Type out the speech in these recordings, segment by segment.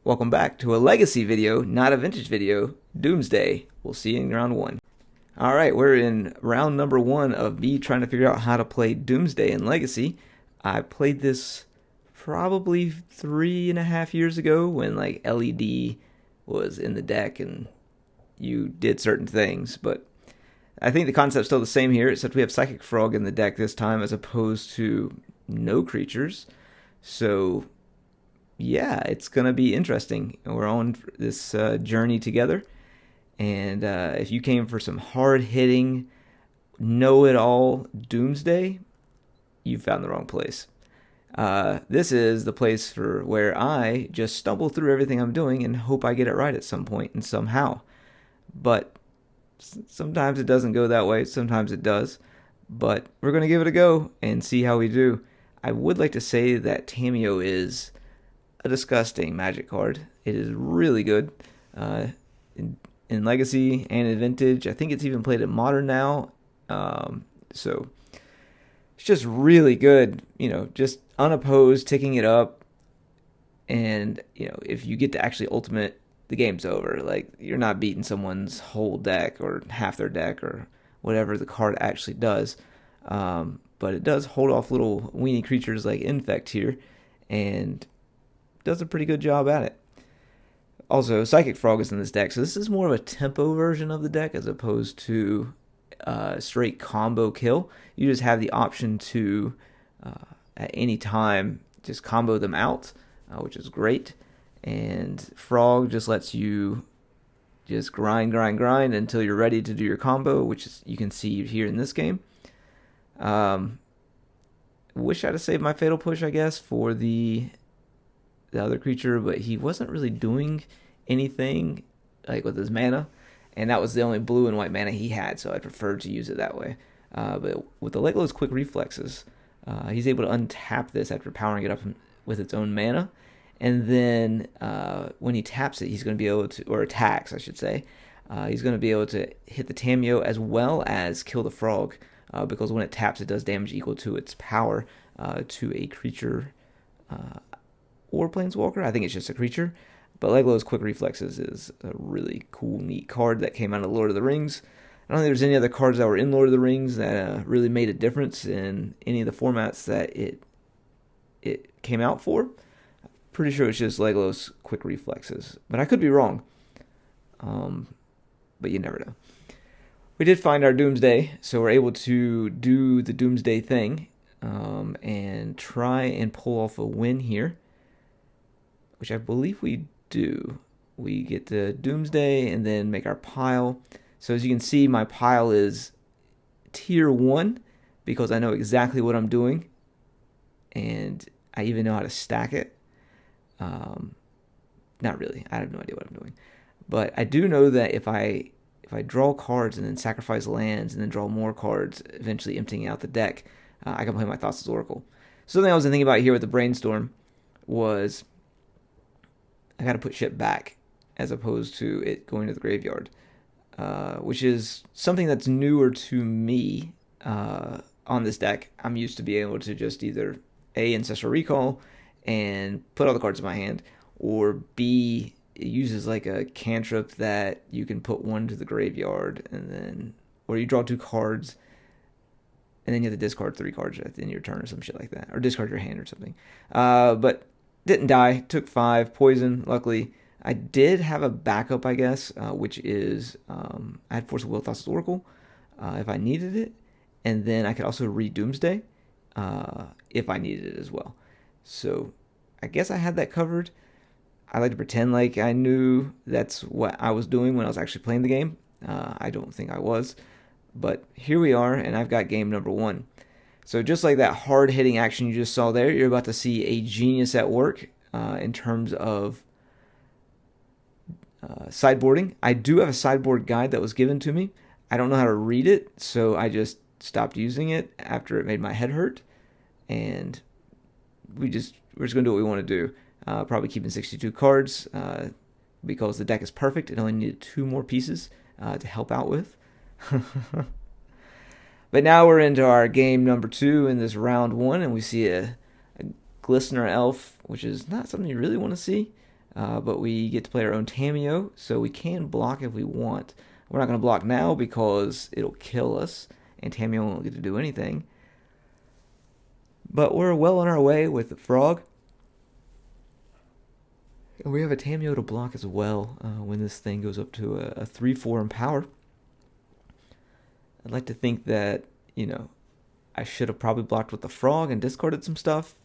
Welcome back to a legacy video, not a vintage video, Doomsday. We'll see you in round one. Alright, we're in round number one of me trying to figure out how to play Doomsday in Legacy. I played this probably 3.5 years ago when like LED was in the deck and you did certain things, but I think the concept's still the same here, except we have Psychic Frog in the deck this time as opposed to no creatures. So yeah, it's going to be interesting. We're on this journey together. And if you came for some hard-hitting, know-it-all Doomsday, you found the wrong place. This is the place for where I just stumble through everything I'm doing and hope I get it right at some point and somehow. But sometimes it doesn't go that way. Sometimes it does. But we're going to give it a go and see how we do. I would like to say that Tamiyo is a disgusting Magic card. It is really good in Legacy and in Vintage. I think it's even played in Modern now. So it's just really good. You know, just unopposed, ticking it up. And, you know, if you get to actually ultimate, the game's over. Like, you're not beating someone's whole deck or half their deck or whatever the card actually does. But it does hold off little weenie creatures like Infect here. And does a pretty good job at it. Also, Psychic Frog is in this deck, so this is more of a tempo version of the deck as opposed to straight combo kill. You just have the option to, at any time, just combo them out, which is great. And Frog just lets you just grind until you're ready to do your combo, which is, you can see here in this game. Wish I'd have saved my Fatal Push, I guess, for the other creature, but he wasn't really doing anything like with his mana, and that was the only blue and white mana he had, so I preferred to use it that way. But with the Legolas Quick Reflexes, he's able to untap this after powering it up with its own mana, and then when he taps it, he's going to be able to, or attacks, I should say, he's going to be able to hit the Tamiyo as well as kill the frog, because when it taps, it does damage equal to its power to a creature or Planeswalker. I think it's just a creature. But Legolas Quick Reflexes is a really cool, neat card that came out of Lord of the Rings. I don't think there's any other cards that were in Lord of the Rings that really made a difference in any of the formats that it came out for. Pretty sure it's just Legolas Quick Reflexes. But I could be wrong. But you never know. We did find our Doomsday, so we're able to do the Doomsday thing and try and pull off a win here, which I believe we do. We get the Doomsday and then make our pile. So as you can see, my pile is tier 1 because I know exactly what I'm doing, and I even know how to stack it. Not really. I have no idea what I'm doing. But I do know that if I draw cards and then sacrifice lands and then draw more cards, eventually emptying out the deck, I can play my Thoughtless Oracle. Something I was thinking about here with the Brainstorm was I got to put shit back as opposed to it going to the graveyard, which is something that's newer to me on this deck. I'm used to being able to just either A, Ancestral Recall and put all the cards in my hand, or B, it uses like a cantrip that you can put one to the graveyard, and then, or you draw 2 cards, and then you have to discard 3 cards at the end of your turn or some shit like that, or discard your hand or something. But didn't die, took 5, poison, luckily. I did have a backup, I guess, which is, I had Force of Will, Thoughtless Oracle, if I needed it, and then I could also read Doomsday, if I needed it as well. So, I guess I had that covered. I like to pretend like I knew that's what I was doing when I was actually playing the game. I don't think I was. But here we are, and I've got game number 1. So just like that hard-hitting action you just saw there, you're about to see a genius at work in terms of sideboarding. I do have a sideboard guide that was given to me. I don't know how to read it, so I just stopped using it after it made my head hurt. And we're just going to do what we want to do. Probably keeping 62 cards because the deck is perfect. It only needed 2 more pieces to help out with. But now we're into our game number 2 in this round 1, and we see a Glistener Elf, which is not something you really want to see. but we get to play our own Tameo, so we can block if we want. We're not going to block now because it'll kill us, and Tameo won't get to do anything. But we're well on our way with the Frog. And we have a Tameo to block as well when this thing goes up to a 3-4 in power. I'd like to think that, I should have probably blocked with the Frog and discarded some stuff,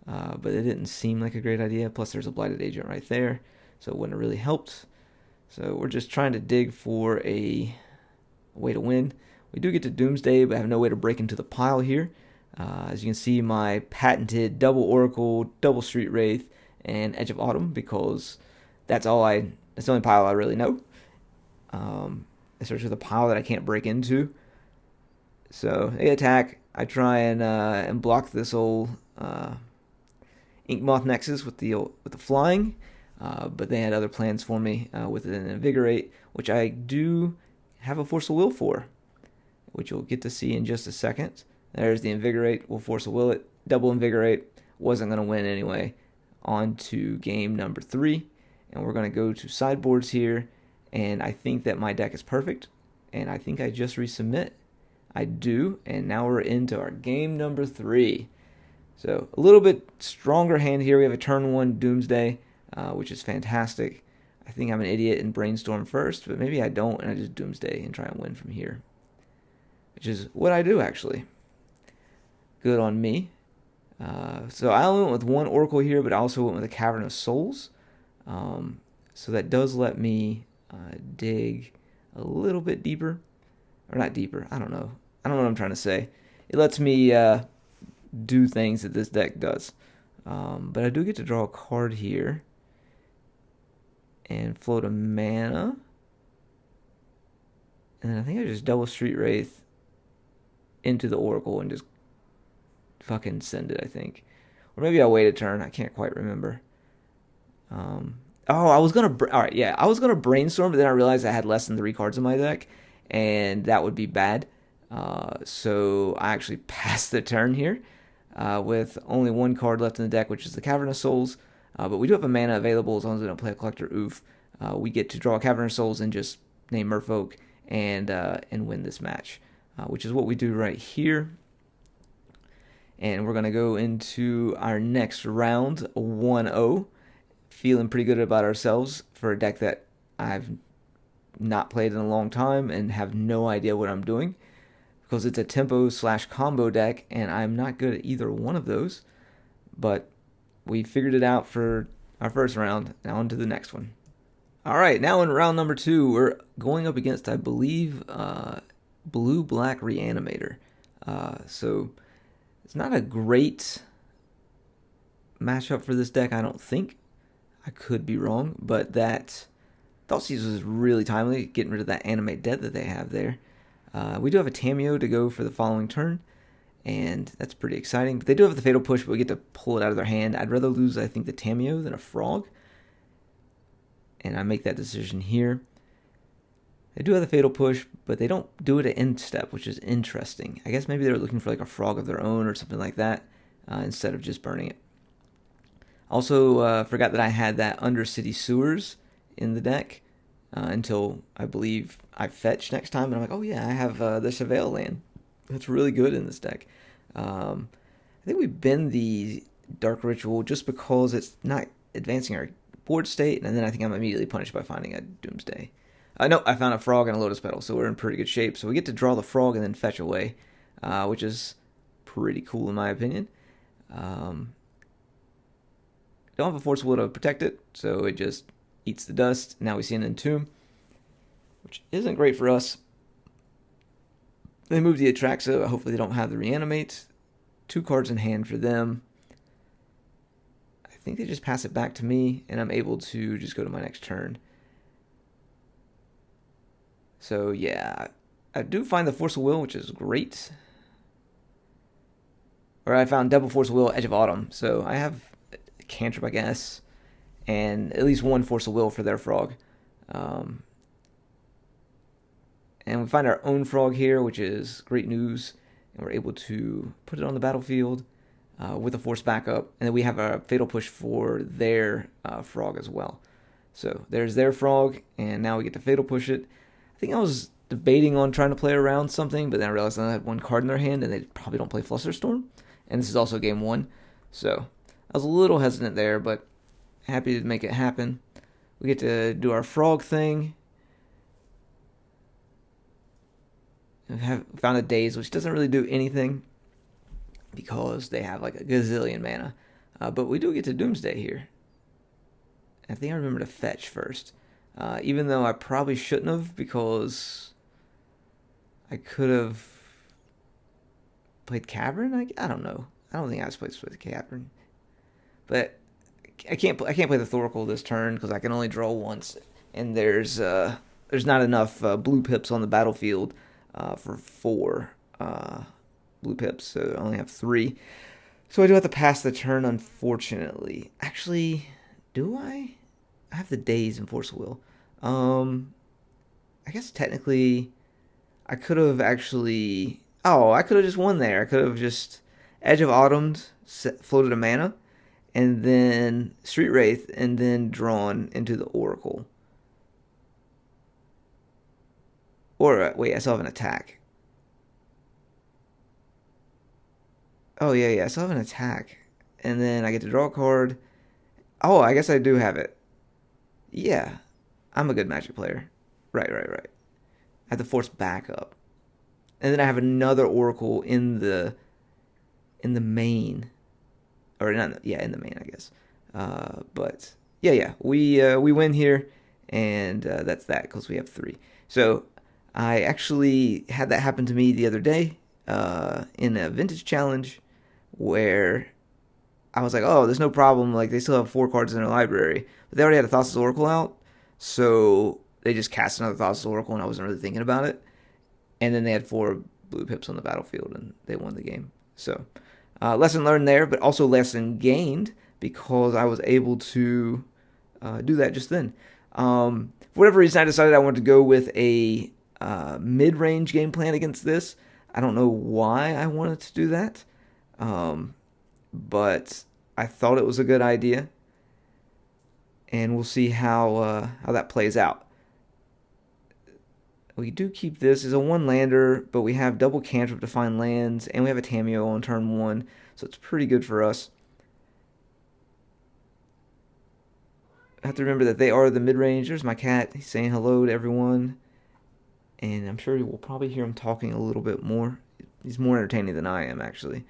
but it didn't seem like a great idea. Plus, there's a Blighted Agent right there, so it wouldn't have really helped. So we're just trying to dig for a way to win. We do get to Doomsday, but I have no way to break into the pile here. As you can see, my patented double Oracle, double Street Wraith, and Edge of Autumn, because that's the only pile I really know. Especially the pile that I can't break into. So they attack. I try and block this old Inkmoth Nexus with the flying, but they had other plans for me with an Invigorate, which I do have a Force of Will for, which you'll get to see in just a second. There's the Invigorate. We'll Force of Will it. Double Invigorate. Wasn't going to win anyway. On to game number 3, and we're going to go to sideboards here, and I think that my deck is perfect, and I think I just resubmit. I do, and now we're into our game number 3. So a little bit stronger hand here. We have a turn 1 Doomsday, which is fantastic. I think I'm an idiot and brainstorm first, but maybe I don't, and I just Doomsday and try and win from here, which is what I do actually. Good on me. So I only went with one Oracle here, but I also went with a Cavern of Souls. So that does let me dig a little bit deeper. Or not deeper, I don't know. I don't know what I'm trying to say. It lets me do things that this deck does. But I do get to draw a card here. And float a mana. And then I think I just double Street Wraith into the Oracle and just fucking send it, I think. Or maybe I'll wait a turn. I can't quite remember. I was gonna brainstorm, but then I realized I had less than 3 cards in my deck, and that would be bad. So I actually passed the turn here with only 1 card left in the deck, which is the Cavern of Souls. But we do have a mana available as long as we don't play a Collector Oof. We get to draw a Cavern of Souls and just name Merfolk and win this match, which is what we do right here. And we're going to go into our next round, 1-0. Feeling pretty good about ourselves for a deck that I've not played in a long time and have no idea what I'm doing. Because it's a tempo/combo deck, and I'm not good at either one of those. But we figured it out for our first round. Now on to the next one. All right, now in round number 2, we're going up against, I believe, blue-black Reanimator. So it's not a great matchup for this deck, I don't think. I could be wrong, but that Thoughtseize was really timely, getting rid of that Animate Dead that they have there. We do have a Tameo to go for the following turn, and that's pretty exciting. But they do have the Fatal Push, but we get to pull it out of their hand. I'd rather lose, I think, the Tameo than a Frog, and I make that decision here. They do have the Fatal Push, but they don't do it at end step, which is interesting. I guess maybe they're looking for like a Frog of their own or something like that, instead of just burning it. Also, forgot that I had that Undercity Sewers in the deck until I believe I fetch next time, and I'm like, oh yeah, I have the Chevelle land. That's really good in this deck. I think we bend the Dark Ritual just because it's not advancing our board state, and then I think I'm immediately punished by finding a Doomsday. No, I found a Frog and a Lotus Petal, so we're in pretty good shape. So we get to draw the Frog and then fetch away, which is pretty cool in my opinion. Don't have a Force of Will to protect it, so it just eats the dust. Now we see an Entomb, which isn't great for us. They move the Atraxa. Hopefully they don't have the Reanimate. 2 cards in hand for them. I think they just pass it back to me, and I'm able to just go to my next turn. So yeah, I do find the Force of Will, which is great. Or I found double Force of Will, Edge of Autumn. So I have a cantrip, I guess, and at least 1 Force of Will for their Frog. And we find our own Frog here, which is great news. And we're able to put it on the battlefield. with a force backup, and then we have a fatal push for their frog as well. So there's their frog, and now we get to fatal push it. I think I was debating on trying to play around something, but then I realized I had one card in their hand, and they probably don't play Flusterstorm. And this is also game one, so I was a little hesitant there, but happy to make it happen. We get to do our frog thing. We have found a Daze, which doesn't really do anything because they have like a gazillion mana. But we do get to Doomsday here. I think I remember to fetch first. Even though I probably shouldn't have, because I could have played Cavern. I don't know. I don't think I was supposed to play Cavern. But I can't play the Thoracle this turn because I can only draw once, and there's not enough blue pips on the battlefield for 4 blue pips, so I only have 3. So I do have to pass the turn, unfortunately. Actually, do I? I have the Daze and Force Will. I guess technically I could have actually... Oh, I could have just won there. I could have just Edge of Autumned, floated a mana, and then Street Wraith, and then drawn into the Oracle. Or, wait, I still have an attack. Oh, yeah, I still have an attack. And then I get to draw a card. Oh, I guess I do have it. Yeah, I'm a good Magic player. Right. I have to force backup. And then I have another Oracle in the main. Or not, yeah, in the main, I guess. But yeah, we win here, and that's that because we have 3. So I actually had that happen to me the other day in a vintage challenge where I was like, oh, there's no problem. Like, they still have 4 cards in their library, but they already had a Thassa's Oracle out, so they just cast another Thassa's Oracle, and I wasn't really thinking about it. And then they had 4 blue pips on the battlefield, and they won the game. So lesson learned there, but also lesson gained because I was able to do that just then. For whatever reason, I decided I wanted to go with a mid-range game plan against this. I don't know why I wanted to do that, but I thought it was a good idea, and we'll see how that plays out. We do keep this as a 1-lander, but we have double cantrip to find lands, and we have a Tameo on turn 1, so it's pretty good for us. I have to remember that they are the mid-range. There's my cat. He's saying hello to everyone, and I'm sure we'll probably hear him talking a little bit more. He's more entertaining than I am, actually.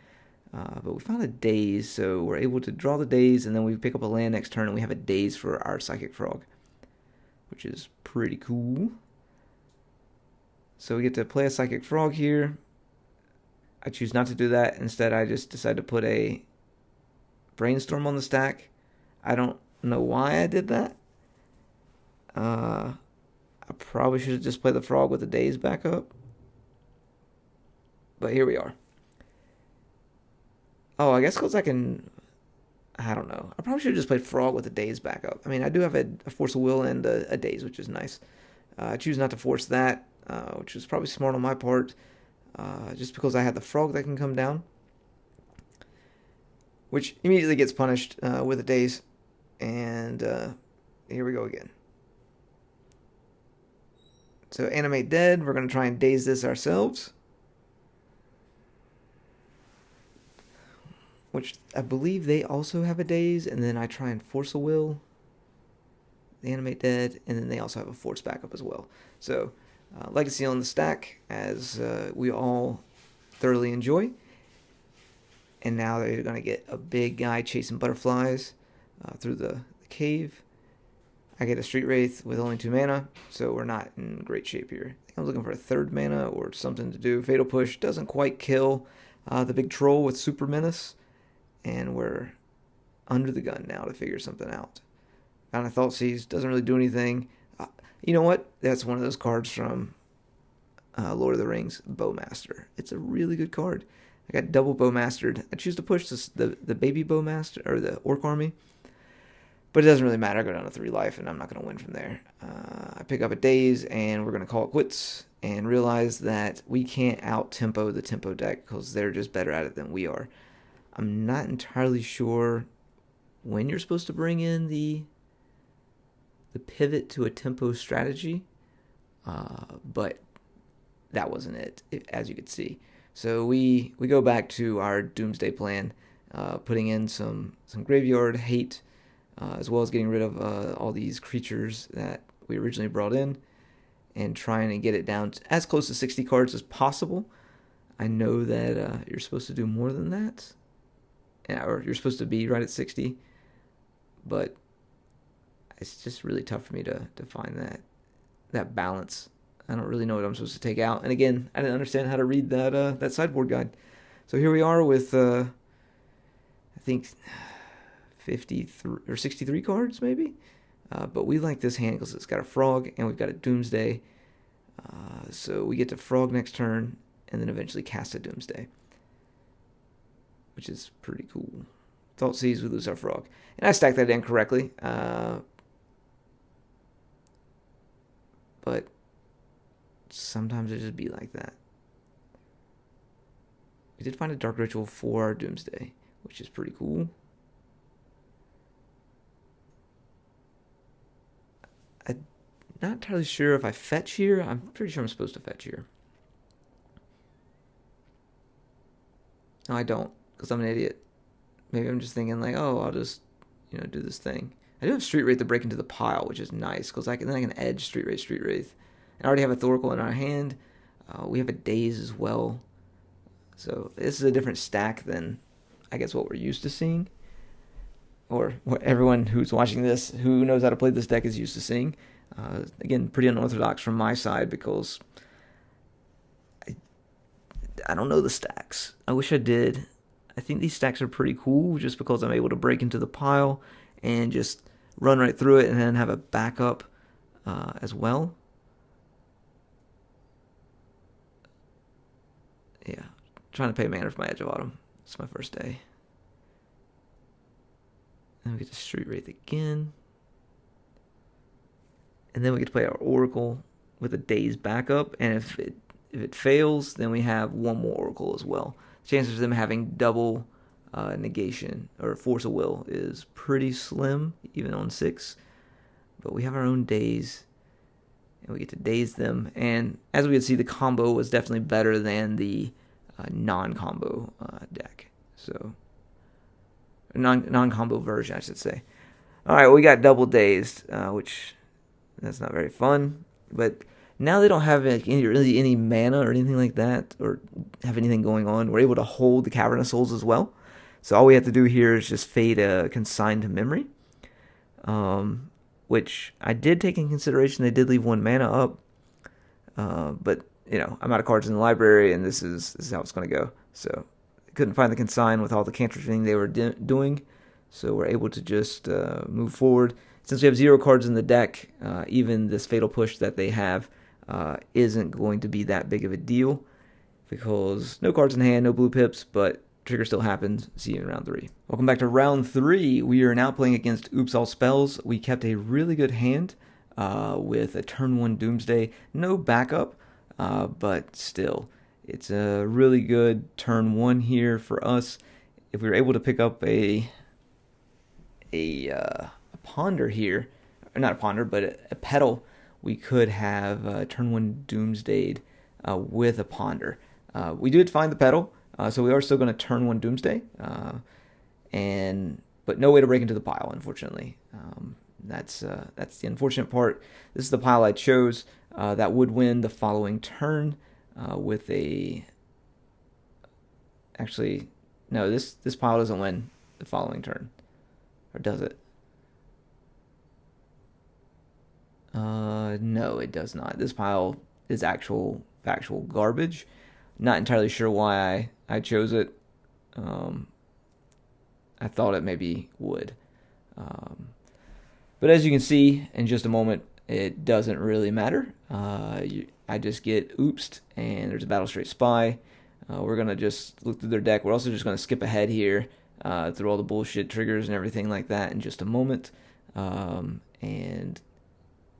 But we found a Daze, so we're able to draw the Daze, and then we pick up a land next turn, and we have a Daze for our Psychic Frog, which is pretty cool. So we get to play a Psychic Frog here. I choose not to do that. Instead, I just decide to put a Brainstorm on the stack. I don't know why I did that. I probably should have just played the Frog with the Daze backup. But here we are. Oh, I guess because I can... I don't know. I probably should have just played Frog with a Daze backup. I mean, I do have a Force of Will and a Daze, which is nice. I choose not to force that. Which is probably smart on my part, just because I have the Frog that can come down, which immediately gets punished with a Daze, and here we go again. So Animate Dead, we're going to try and Daze this ourselves, which I believe they also have a Daze, and then I try and Force a Will, the Animate Dead, and then they also have a Force backup as well. So Legacy on the stack, as we all thoroughly enjoy. And now they're going to get a big guy chasing butterflies through the cave. I get a Street Wraith with only 2 mana, so we're not in great shape here. I think I'm looking for a 3rd mana or something to do. Fatal Push doesn't quite kill the big troll with Super Menace, and we're under the gun now to figure something out. Found a Thoughtseize, doesn't really do anything. You know what? That's one of those cards from Lord of the Rings, Bowmaster. It's a really good card. I got double Bowmastered. I choose to push the baby Bowmaster, or the Orc Army. But it doesn't really matter. I go down to 3 life, and I'm not going to win from there. I pick up a Daze, and we're going to call it quits, and realize that we can't out-tempo the tempo deck, because they're just better at it than we are. I'm not entirely sure when you're supposed to bring in the pivot to a tempo strategy, but that wasn't it, as you could see. So we go back to our Doomsday plan, putting in some graveyard hate, as well as getting rid of all these creatures that we originally brought in, and trying to get it down to as close to 60 cards as possible. I know that you're supposed to do more than that, or you're supposed to be right at 60, but it's just really tough for me to find that balance. I don't really know what I'm supposed to take out. And again, I didn't understand how to read that sideboard guide. So here we are with I think 53 or 63 cards maybe. But we like this hand because it's got a frog and we've got a Doomsday. So we get to frog next turn and then eventually cast a Doomsday, which is pretty cool. Thought sees, we lose our frog. And I stacked that in correctly. But sometimes it just be like that. We did find a Dark Ritual for our Doomsday, which is pretty cool. I'm not entirely sure if I fetch here. I'm pretty sure I'm supposed to fetch here. No, I don't, because I'm an idiot. Maybe I'm just thinking like, oh, I'll just, do this thing. I do have Street Wraith to break into the pile, which is nice, because then I can edge Street Wraith. And I already have a Thoracle in our hand. We have a Daze as well. So this is a different stack than, I guess, what we're used to seeing. Or what everyone who's watching this, who knows how to play this deck, is used to seeing. Again, pretty unorthodox from my side, because I don't know the stacks. I wish I did. I think these stacks are pretty cool, just because I'm able to break into the pile and just run right through it and then have a backup as well. Yeah, trying to pay mana for my Edge of Autumn. It's my first day. Then we get to Street Wraith again. And then we get to play our Oracle with a Daze backup. And if it fails, then we have one more Oracle as well. Chances of them having double negation or force of will is pretty slim, even on 6. But we have our own Daze, and we get to Daze them. And as we can see, the combo was definitely better than the non-combo deck. So non-combo version, I should say. All right, well, we got double Dazed, which that's not very fun. But now they don't have really any mana or anything like that, or have anything going on. We're able to hold the Cavernous Souls as well. So all we have to do here is just fade a Consign to Memory, which I did take in consideration. They did leave 1 mana up, but I'm out of cards in the library, and this is how it's going to go. So I couldn't find the Consign with all the cantripping they were doing, so we're able to just move forward. Since we have 0 cards in the deck, even this Fatal Push that they have isn't going to be that big of a deal, because no cards in hand, no blue pips, but trigger still happens. See you in round 3. Welcome back to round 3. We are now playing against Oops All Spells. We kept a really good hand with a turn 1 Doomsday. No backup, but still, it's a really good turn 1 here for us. If we were able to pick up a Ponder here, or not a Ponder, but a Petal, we could have turn 1 Doomsdayed with a Ponder. We did find the Petal, so we are still going to turn 1 Doomsday, but no way to break into the pile, unfortunately. That's the unfortunate part. This is the pile I chose that would win the following turn with a... Actually, no, this pile doesn't win the following turn. Or does it? No, it does not. This pile is actual factual garbage. Not entirely sure why I chose it. I thought it maybe would. But as you can see in just a moment, it doesn't really matter. I just get oopsed, and there's a Battle Straight Spy. We're going to just look through their deck. We're also just going to skip ahead here through all the bullshit triggers and everything like that in just a moment. And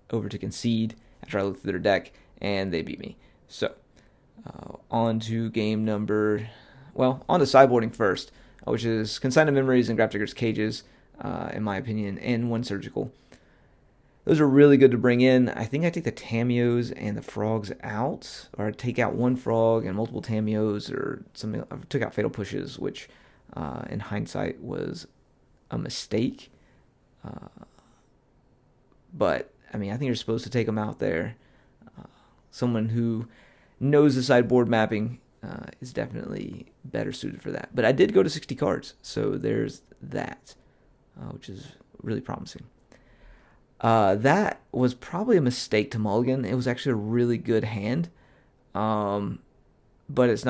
over to Concede after I look through their deck, and they beat me. So, on to game number... Well, on to sideboarding first. which is Consigned Memories and Grafdigger's Cages, in my opinion, and one Surgical. Those are really good to bring in. I think I take the Tamios and the Frogs out, or I take out one Frog and multiple Tamios, or something. I took out Fatal Pushes, which in hindsight was a mistake. But, I mean, I think you're supposed to take them out there. Someone who knows the sideboard mapping is definitely better suited for that. But I did go to 60 cards, so there's that, which is really promising. That was probably a mistake to mulligan. It was actually a really good hand, but it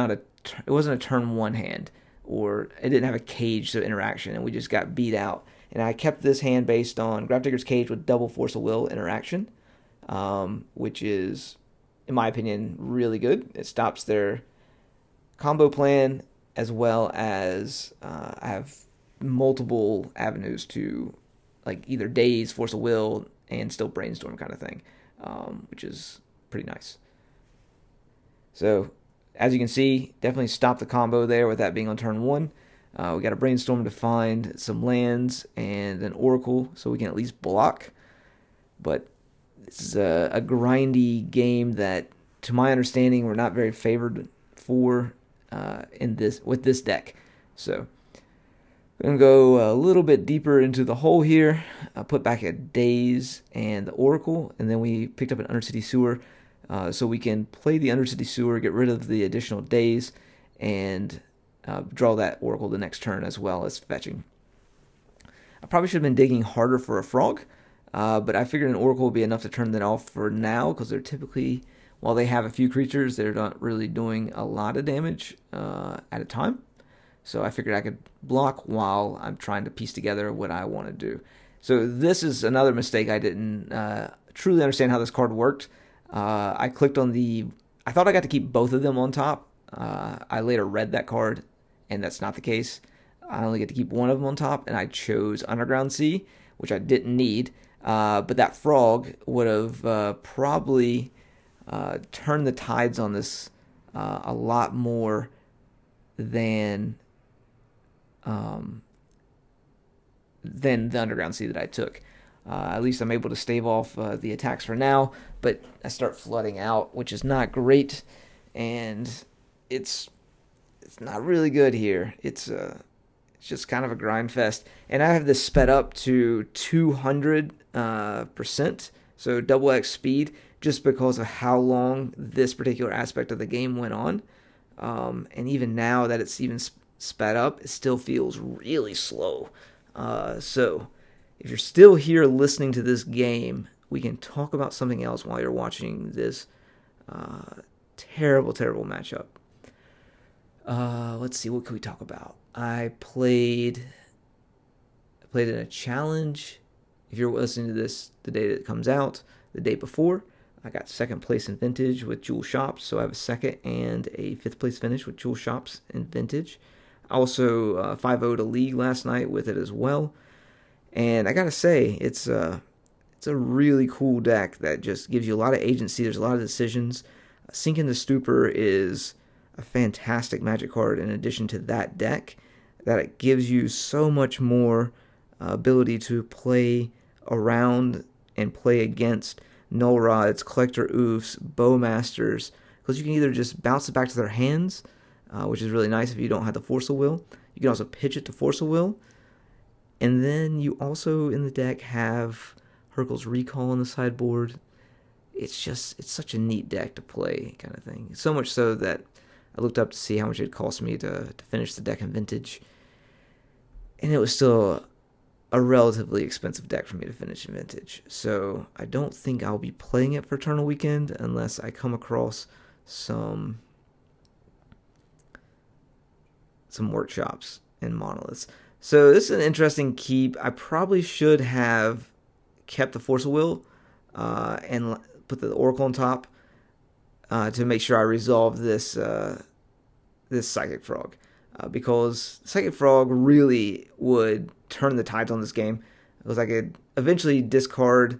wasn't a turn one hand, or it didn't have a cage to interaction, and we just got beat out. And I kept this hand based on Grafdigger's Cage with double Force of Will interaction, which is, in my opinion, really good. It stops their combo plan, as well as I have multiple avenues to, like, either Daze, Force of Will, and still Brainstorm kind of thing, which is pretty nice. So, as you can see, definitely stop the combo there with that being on turn one. We got a Brainstorm to find some lands and an Oracle, so we can at least block. But this is a grindy game that, to my understanding, we're not very favored for with this deck. So we're going to go a little bit deeper into the hole here. Put back a Daze and the Oracle, and then we picked up an Undercity Sewer, so we can play the Undercity Sewer, get rid of the additional Daze, and draw that Oracle the next turn, as well as fetching. I probably should have been digging harder for a Frog, but I figured an Oracle would be enough to turn that off for now, because they're typically, while they have a few creatures, they're not really doing a lot of damage at a time. So I figured I could block while I'm trying to piece together what I want to do. So this is another mistake. I didn't truly understand how this card worked. I clicked on I thought I got to keep both of them on top. I later read that card, and that's not the case. I only get to keep one of them on top, and I chose Underground Sea, which I didn't need. But that Frog would have probably turned the tides on this a lot more than the Underground Sea that I took. At least I'm able to stave off the attacks for now, but I start flooding out, which is not great, and it's not really good here. It's just kind of a grind fest, and I have this sped up to 200%, so double X speed, just because of how long this particular aspect of the game went on. And even now that it's even sped up, it still feels really slow. So if you're still here listening to this game, we can talk about something else while you're watching this terrible, terrible matchup. Let's see, what can we talk about? I played in a challenge. If you're listening to this the day that it comes out, the day before, I got second place in Vintage with Jewel Shops, so I have a second and a fifth place finish with Jewel Shops in Vintage. I also 5-0'd a league last night with it as well. And I gotta say, it's a really cool deck that just gives you a lot of agency. There's a lot of decisions. Sink into Stupor is a fantastic Magic card in addition to that deck, that it gives you so much more ability to play around and play against Null Rods, Collector Oofs, Bowmasters, because you can either just bounce it back to their hands, which is really nice if you don't have the Force of Will. You can also pitch it to Force of Will. And then you also, in the deck, have Hurkyl's Recall on the sideboard. It's such a neat deck to play, kind of thing. So much so that I looked up to see how much it cost me to finish the deck in Vintage. And it was still a relatively expensive deck for me to finish in Vintage. So I don't think I'll be playing it for Eternal Weekend unless I come across some workshops and monoliths. So this is an interesting keep. I probably should have kept the Force of Will and put the Oracle on top to make sure I resolve this Psychic Frog. Because Psychic Frog really would turn the tides on this game. Because I could eventually discard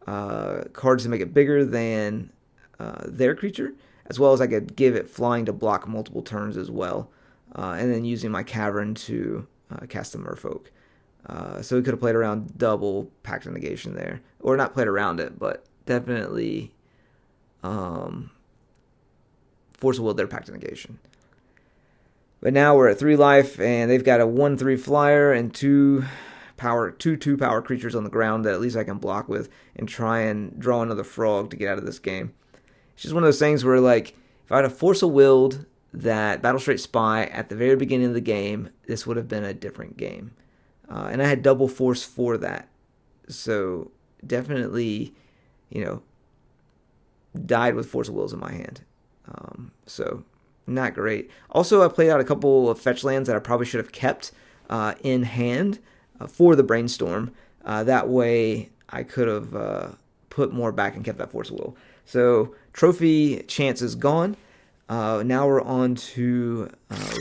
cards to make it bigger than their creature, as well as I could give it flying to block multiple turns as well. and then using my Cavern to cast the Merfolk. So we could have played around double Pact of Negation there. Or not played around it, but definitely Force of Will their Pact of Negation. But now we're at 3 life, and they've got a 1/3 flyer and 2 power creatures on the ground that at least I can block with and try and draw another frog to get out of this game. It's just one of those things where, like, if I had a Force of Willed that Battle Straight Spy at the very beginning of the game, this would have been a different game. And I had double force for that. So definitely, died with Force of Wills in my hand. So not great. Also, I played out a couple of fetch lands that I probably should have kept in hand for the Brainstorm. That way I could have put more back and kept that Force of Will. So trophy chance is gone. Now we're on to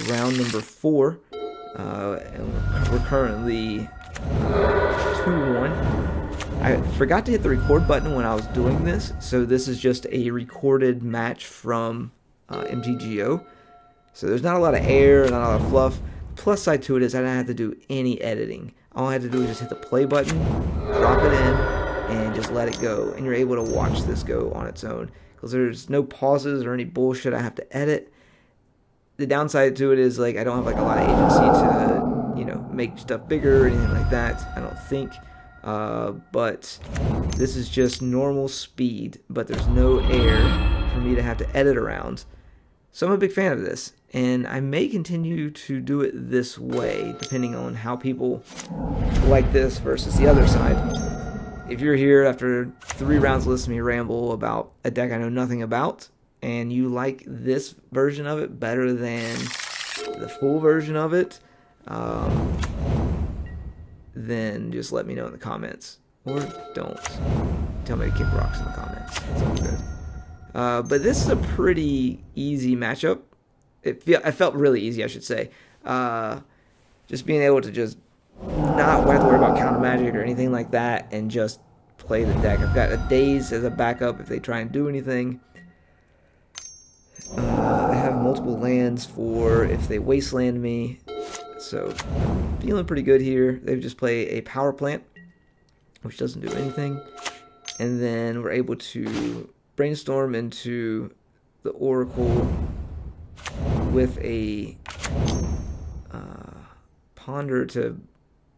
round number 4. And we're currently 2-1. I forgot to hit the record button when I was doing this, so this is just a recorded match from MTGO. So there's not a lot of air, not a lot of fluff. Plus side to it is I didn't have to do any editing. All I had to do was just hit the play button, drop it in, and just let it go. And you're able to watch this go on its own. Because there's no pauses or any bullshit I have to edit. The downside to it is, like, I don't have, like, a lot of agency to, make stuff bigger or anything like that, I don't think. But this is just normal speed, but there's no air for me to have to edit around. So I'm a big fan of this, and I may continue to do it this way, depending on how people like this versus the other side. If you're here after 3 rounds listening to me ramble about a deck I know nothing about, and you like this version of it better than the full version of it, then just let me know in the comments. Or don't. Tell me to kick rocks in the comments. That sounds good. But this is a pretty easy matchup. It felt really easy, I should say. Just being able to just not have to worry about counter magic or anything like that and just play the deck. I've got a Daze as a backup if they try and do anything. I have multiple lands for if they wasteland me. So, feeling pretty good here. They just play a power plant, which doesn't do anything. And then we're able to brainstorm into the Oracle with a Ponder to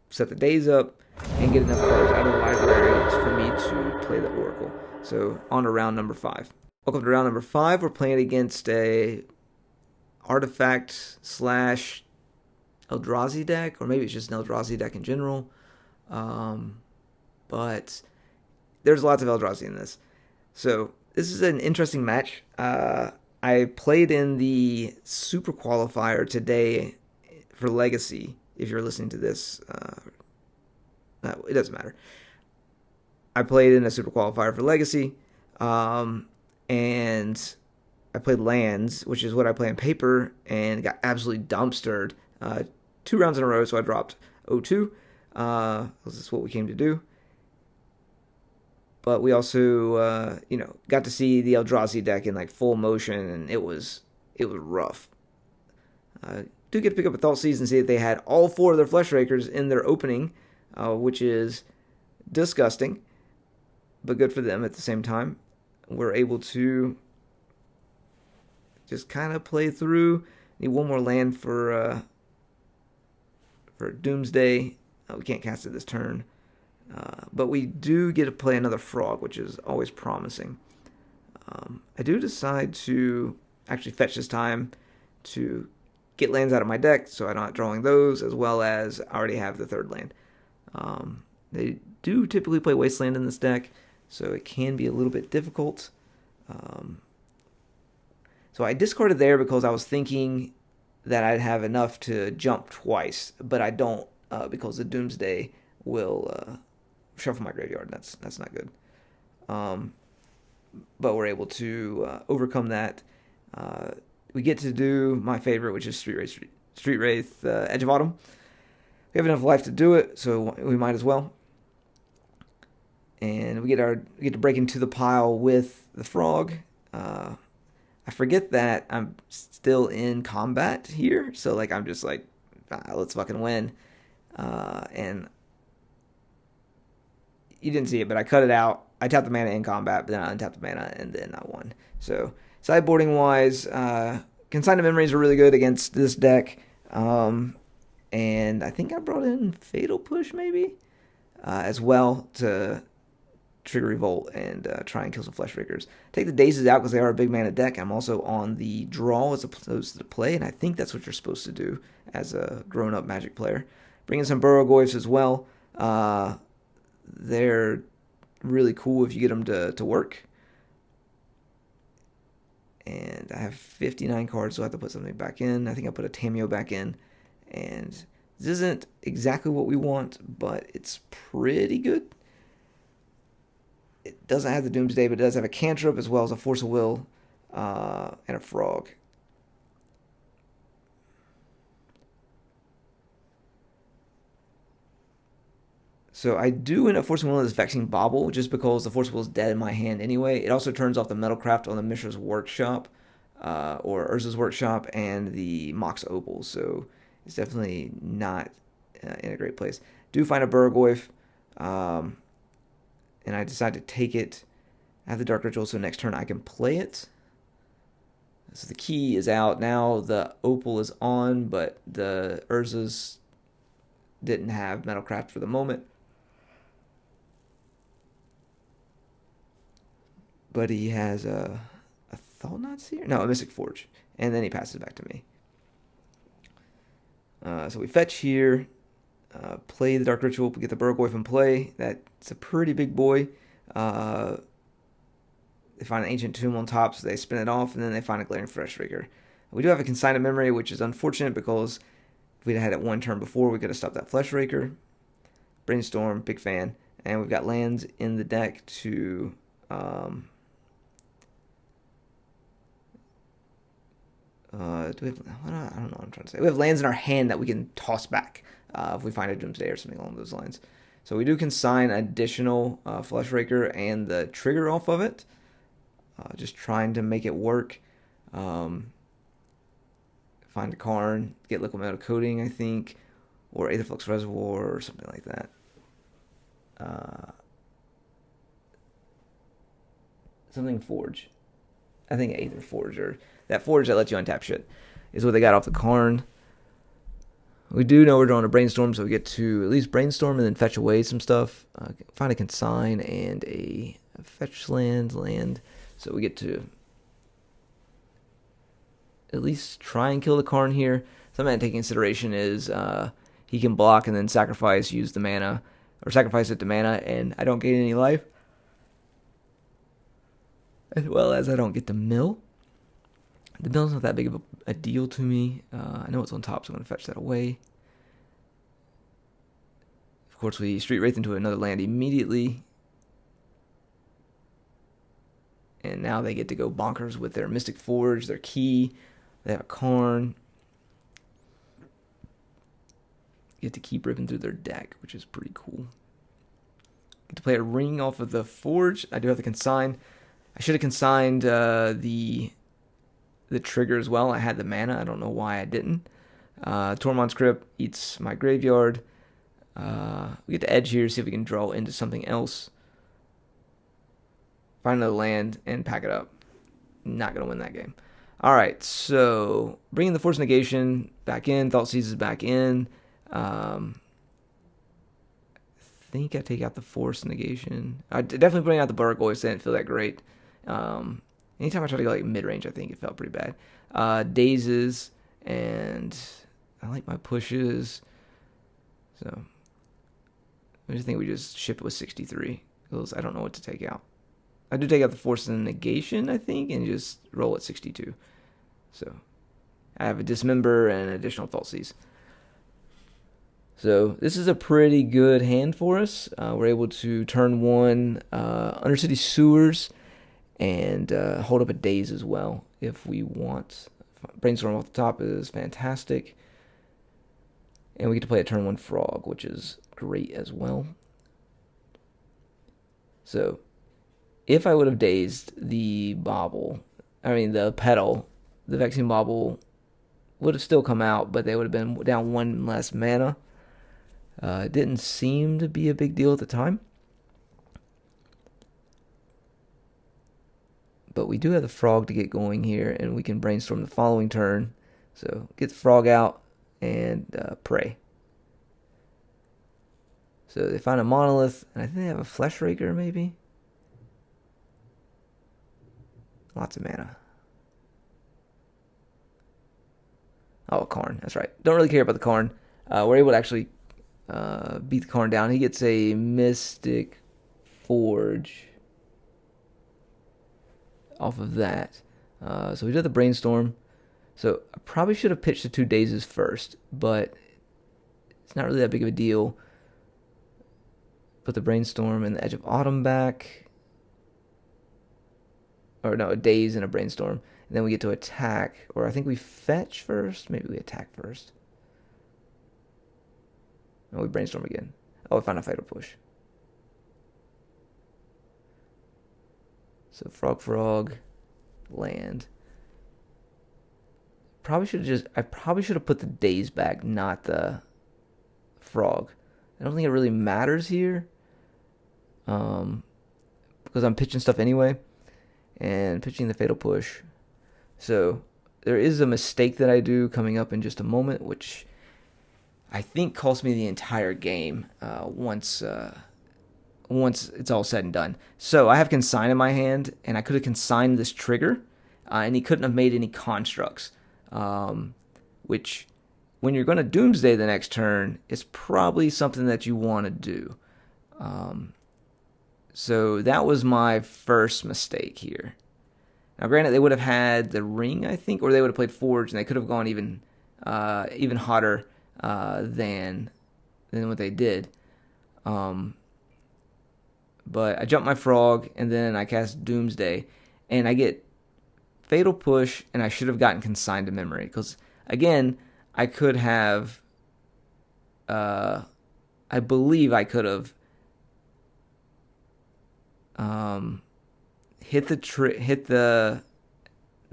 set the days up and get enough cards out of the library for me to play the Oracle. So, on to round number 5. Welcome to round number 5. We're playing against a artifact / Eldrazi deck, or maybe it's just an Eldrazi deck in general. But there's lots of Eldrazi in this. So this is an interesting match. I played in the Super Qualifier today for Legacy. If you're listening to this, it doesn't matter. I played in a Super Qualifier for Legacy, and I played lands, which is what I play in paper, and got absolutely dumpstered 2 rounds in a row, so I dropped 0-2. This is what we came to do. But we also, got to see the Eldrazi deck in, like, full motion, and it was rough. Do get to pick up a Thoughtseize and see that they had all 4 of their Fleshrakers in their opening, which is disgusting, but good for them at the same time. We're able to just kind of play through. Need one more land for Doomsday. We can't cast it this turn. But we do get to play another frog, which is always promising. I do decide to actually fetch this time to get lands out of my deck, so I'm not drawing those, as well as I already have the 3rd land. They do typically play Wasteland in this deck, so it can be a little bit difficult. So I discarded there because I was thinking that I'd have enough to jump twice, but I don't, because the Doomsday will shuffle my graveyard. That's not good. But we're able to overcome that. We get to do my favorite, which is Street Wraith, Edge of Autumn. We have enough life to do it, so we might as well. And we get to break into the pile with the frog. I forget that I'm still in combat here, so like I'm just like, let's fucking win. And you didn't see it, but I cut it out. I tapped the mana in combat, but then I untapped the mana and then I won. So sideboarding wise, consigned memories are really good against this deck. And I think I brought in Fatal Push maybe as well to trigger Revolt and try and kill some Flesh Rakers. Take the Dazes out because they are a big mana deck. I'm also on the draw as opposed to the play, and I think that's what you're supposed to do as a grown-up Magic player. Bring in some Burrogoyfs as well. They're really cool if you get them to work. And I have 59 cards, so I have to put something back in. I think I put a Tameo back in. And this isn't exactly what we want, but it's pretty good. It doesn't have the Doomsday, but it does have a cantrip as well as a Force of Will and a Frog. So I do end up forcing one of this Vexing Bauble just because the Force of Will is dead in my hand anyway. It also turns off the Metalcraft on the Mishra's Workshop or Urza's Workshop and the Mox Opal. So it's definitely not in a great place. Do find a Burgoyf, and I decide to take it. I have the Dark Ritual, so next turn I can play it. So the key is out. Now the Opal is on, but the Urza's didn't have Metalcraft for the moment. But he has a Thought-Knot Seer? No, a Mystic Forge. And then he passes back to me. So we fetch here, play the Dark Ritual, get the Burgoyf in play. That's a pretty big boy. They find an Ancient Tomb on top, so they spin it off, and then they find a Glaring Fleshraker. We do have a Consigned Memory, which is unfortunate because if we'd had it one turn before, we could have stopped that Fleshraker. Brainstorm, big fan. And we've got lands in the deck to... do we have, I don't know what I'm trying to say. We have lands in our hand that we can toss back if we find a Doomsday or something along those lines. So we do consign additional Fleshraker and the trigger off of it. Just trying to make it work. Find a Karn, get Liquid Metal Coating, I think, or Aetherflux Reservoir or something like that. Something Forge. I think Aether Forge, or that Forge that lets you untap shit, is what they got off the Karn. We do know we're drawing a Brainstorm, so we get to at least Brainstorm and then fetch away some stuff. Find a Consign and a fetch land. So we get to at least try and kill the Karn here. Something to take into consideration is he can block and then sacrifice, use the mana, or sacrifice it to mana, and I don't gain any life. As well as I don't get to mill. The mill's not that big of a deal to me. I know it's on top, so I'm going to fetch that away. Of course, we Street Wraith into another land immediately. And now they get to go bonkers with their Mystic Forge, their key. They have a Karn. Get to keep ripping through their deck, which is pretty cool. Get to play a Ring off of the Forge. I do have the Consign. I should have consigned the trigger as well. I had the mana. I don't know why I didn't. Tormod's Crypt eats my graveyard. We get to edge here, see if we can draw into something else. Find another land and pack it up. Not going to win that game. All right, so bringing the Force Negation back in. Thoughtseize is back in. I think I take out the Force Negation. I definitely putting out the Burgoyfs didn't feel that great. Anytime I try to go like mid-range, I think it felt pretty bad. Dazes, and I like my pushes. So I just think we just ship it with 63. Because I don't know what to take out. I do take out the Force and Negation, I think, and just roll at 62. So I have a Dismember and an additional Thoughtseize. So this is a pretty good hand for us. We're able to turn one Undercity Sewers and hold up a Daze as well if we want. Brainstorm off the top is fantastic. And we get to play a turn one Frog, which is great as well. So if I would have dazed the Bauble, I mean, the Petal, the Vexing Bauble would have still come out, but they would have been down one less mana. It didn't seem to be a big deal at the time. But we do have the Frog to get going here, and we can brainstorm the following turn. So get the Frog out and pray. So they find a Monolith, and I think they have a Flesh Raker, maybe? Lots of mana. Oh, a Karn, that's right. Don't really care about the Karn. We're able to actually beat the Karn down. He gets a Mystic Forge off of that. So we did the Brainstorm. So I probably should have pitched the 2 Dazes first, but it's not really that big of a deal. Put the Brainstorm and the Edge of Autumn back. Or no, a Daze and a Brainstorm. And then we get to attack. Or I think we fetch first. Maybe we attack first. Oh, we Brainstorm again. Oh, we found a Fatal Push. So Frog, land. I probably should have put the Daze back, not the Frog. I don't think it really matters here. Because I'm pitching stuff anyway. And pitching the Fatal Push. So there is a mistake that I do coming up in just a moment, which I think cost me the entire game once it's all said and done. So I have Consign in my hand, and I could have consigned this trigger, and he couldn't have made any constructs. Which, when you're going to Doomsday the next turn, is probably something that you want to do. So that was my first mistake here. Now, granted, they would have had the Ring, I think, or they would have played Forge, and they could have gone even hotter than what they did. But I jumped my Frog, and then I cast Doomsday, and I get Fatal Push, and I should have gotten Consigned to Memory, because, again, I could have, I believe I could have hit the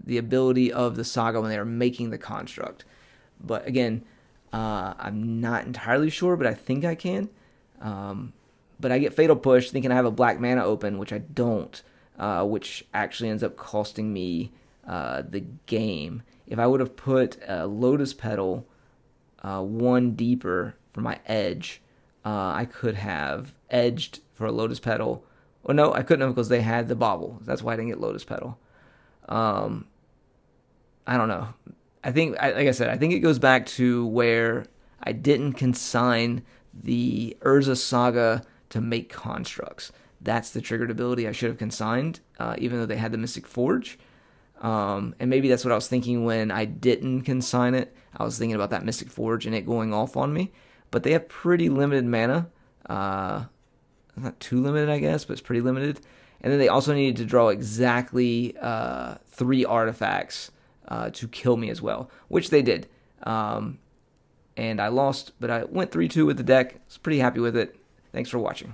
ability of the Saga when they were making the construct. But again, I'm not entirely sure, but I think I can. But I get Fatal Push thinking I have a black mana open, which I don't, which actually ends up costing me the game. If I would have put a Lotus Petal one deeper for my edge, I could have edged for a Lotus Petal. Well, no, I couldn't have because they had the Bauble. That's why I didn't get Lotus Petal. I don't know. I think, like I said, I think it goes back to where I didn't consign the Urza Saga to make constructs. That's the triggered ability I should have consigned, even though they had the Mystic Forge. And maybe that's what I was thinking when I didn't consign it. I was thinking about that Mystic Forge and it going off on me. But they have pretty limited mana. Not too limited, I guess, but it's pretty limited. And then they also needed to draw exactly 3 artifacts to kill me as well, which they did. And I lost, but I went 3-2 with the deck. I was pretty happy with it. Thanks for watching.